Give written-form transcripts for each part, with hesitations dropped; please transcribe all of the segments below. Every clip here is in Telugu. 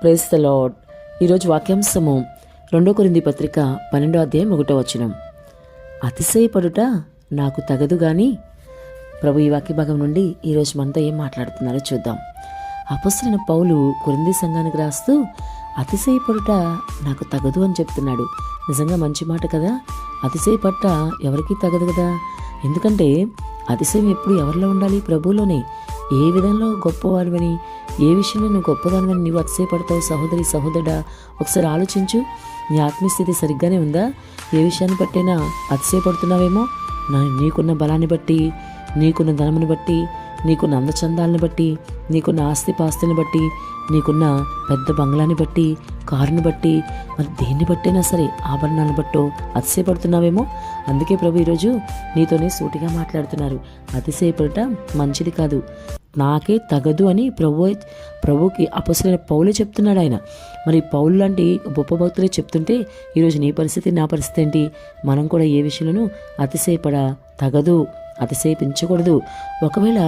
Praise the lord. ఈరోజు వాక్యాంశము 2 కొరింథీ పత్రిక 12వ అధ్యాయం 1వ వచనం. అతిశయపడుట నాకు తగదు గాని. ప్రభు ఈ వాక్య భాగం నుండి ఈరోజు మనతో ఏం మాట్లాడుతున్నారో చూద్దాం. అపొస్తలుడైన పౌలు కొరింథీ సంఘానికి రాస్తూ అతిశయపడుట నాకు తగదు అని చెప్తున్నాడు. నిజంగా మంచి మాట కదా. అతిశయపట్ట ఎవరికీ తగదు కదా. ఎందుకంటే అతిశయం ఎప్పుడు ఎవరిలో ఉండాలి? ప్రభువులోనే. ఏ విధంలో గొప్పవాడివని, ఏ విషయంలో నువ్వు గొప్పదానివని నీవు అతిశయపడతావు? సహోదరి సహోదరుడా, ఒకసారి ఆలోచించు. నీ ఆత్మీయస్థితి సరిగ్గానే ఉందా? ఏ విషయాన్ని బట్టైనా అతిశయపడుతున్నావేమో. నీకున్న బలాన్ని బట్టి, నీకున్న ధనముని బట్టి, నీకున్న అందచందాలను బట్టి, నీకున్న ఆస్తిపాస్తులను బట్టి, నీకున్న పెద్ద బంగ్లాని బట్టి, కారుని బట్టి, మరి దేన్ని బట్టైనా సరే, ఆభరణాలను బట్టో అతిశయపడుతున్నావేమో. అందుకే ప్రభు ఈరోజు నీతోనే సూటిగా మాట్లాడుతున్నారు. అతిశయపడట మంచిది కాదు, నాకే తగదు అని ప్రభుకి అపొస్తలుడైన పౌలే చెప్తున్నాడు. ఆయన మరి పౌలు లాంటి గొప్ప భక్తులే చెప్తుంటే ఈరోజు నీ పరిస్థితి, నా పరిస్థితి ఏంటి? మనం కూడా ఏ విషయంలోనూ అతిశయపడ తగదు, అతిశయించకూడదు. ఒకవేళ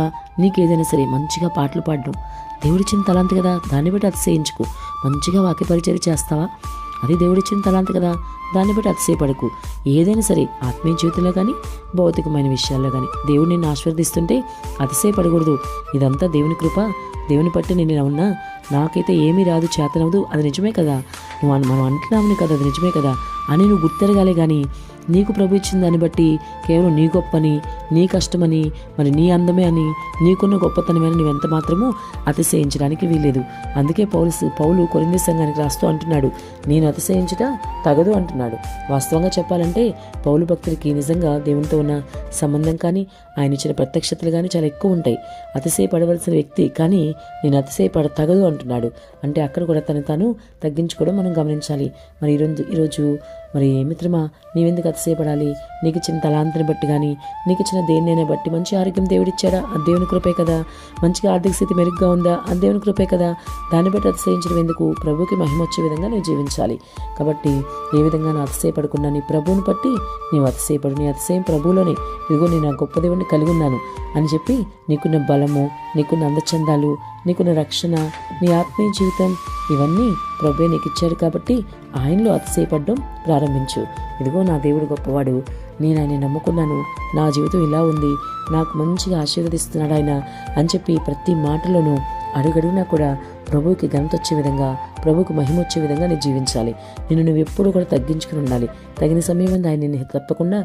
నీకేదైనా సరే మంచిగా పాటలు పాడడం దేవుడిచ్చిన తలాంతి కదా, దాన్ని బట్టి అతిశయించుకో. మంచిగా వాక్య పరిచర్య చేస్తావా? అది దేవుడిచ్చిన తలాంతి కదా, దాన్ని బట్టి అతిశయపడకు. ఏదైనా సరే ఆత్మీయ జీవితంలో కానీ, భౌతికమైన విషయాల్లో కానీ దేవుడు నిన్ను ఆశీర్వదిస్తుంటే అతిశయపడకూడదు. ఇదంతా దేవుని కృప, దేవుని బట్టి నేను ఇలా ఉన్నా, నాకైతే ఏమీ రాదు, చేతనవదు, అది నిజమే కదా, మనం అంటున్నామని కదా, అది నిజమే కదా అని నువ్వు గుర్తెరగాలే. కానీ నీకు ప్రభు ఇచ్చిన దాన్ని బట్టి కేవలం నీ గొప్పని, నీ కష్టమని, మరి నీ అందమే అని, నీకున్న గొప్పతనమని నువ్వెంత మాత్రమూ అతిశయించడానికి వీల్లేదు. అందుకే పౌలు కొరింథీ సంఘానికి రాస్తూ అంటున్నాడు, నేను అతిశయించుట తగదు అంటున్నాడు. వాస్తవంగా చెప్పాలంటే పౌలు భక్తుడికి నిజంగా దేవునితో ఉన్న సంబంధం కానీ, ఆయన ఇచ్చిన ప్రత్యక్షతలు కానీ చాలా ఎక్కువ ఉంటాయి. అతిశయపడవలసిన వ్యక్తి, కానీ నేను అతిశయపడ తగదు అంటున్నాడు. అంటే అక్కడ కూడా తాను తగ్గించుకోవడం మనం గమనించాలి. మరి ఈరోజు మరి మిత్రమా, నీవెందుకు అతిశయపడాలి? నీకు ఇచ్చిన తలాంతిని బట్టి కానీ, నీకు ఇచ్చిన దేన్నైనా బట్టి, మంచి ఆరోగ్యం దేవుడిచ్చాడా? అది దేవుని కృపే కదా. మంచిగా ఆర్థిక స్థితి మెరుగ్గా ఉందా? అది దేవుని కృపే కదా. దాన్ని బట్టి అతిశయించడం ఎందుకు? ప్రభుకి మహిమ వచ్చే విధంగా నువ్వు జీవించాలి. కాబట్టి ఏ విధంగా నువ్వు అతిశయపడకుండా నీ ప్రభువుని బట్టి నీవు అతిశయపడు. నీ అతిశయం ప్రభువులోనే, ఇదిగో నేను ఆ గొప్ప దేవుడిని కలిగి ఉన్నాను అని చెప్పి నీకున్న బలము, నీకున్న అందచందాలు, నీకున్న రక్షణ, నీ ఆత్మీయ జీవితం, ఇవన్నీ ప్రభువే నీకు ఇచ్చాడు. కాబట్టి ఆయనలో అతిశయపడడం ప్రారంభించు. ఇదిగో నా దేవుడు గొప్పవాడు, నేను ఆయన నమ్ముకున్నాను, నా జీవితం ఇలా ఉంది, నాకు మంచిగా ఆశీర్వదిస్తున్నాడు ఆయన అని చెప్పి ప్రతి మాటలోనూ అడుగడుగునా కూడా ప్రభువుకి ఘనత వచ్చే విధంగా, ప్రభువుకు మహిమ వచ్చే విధంగా నేను జీవించాలి. నువ్వు ఎప్పుడు కూడా తగ్గించుకుని ఉండాలి. తగిన సమయం ఆయన నిన్ను తప్పకుండా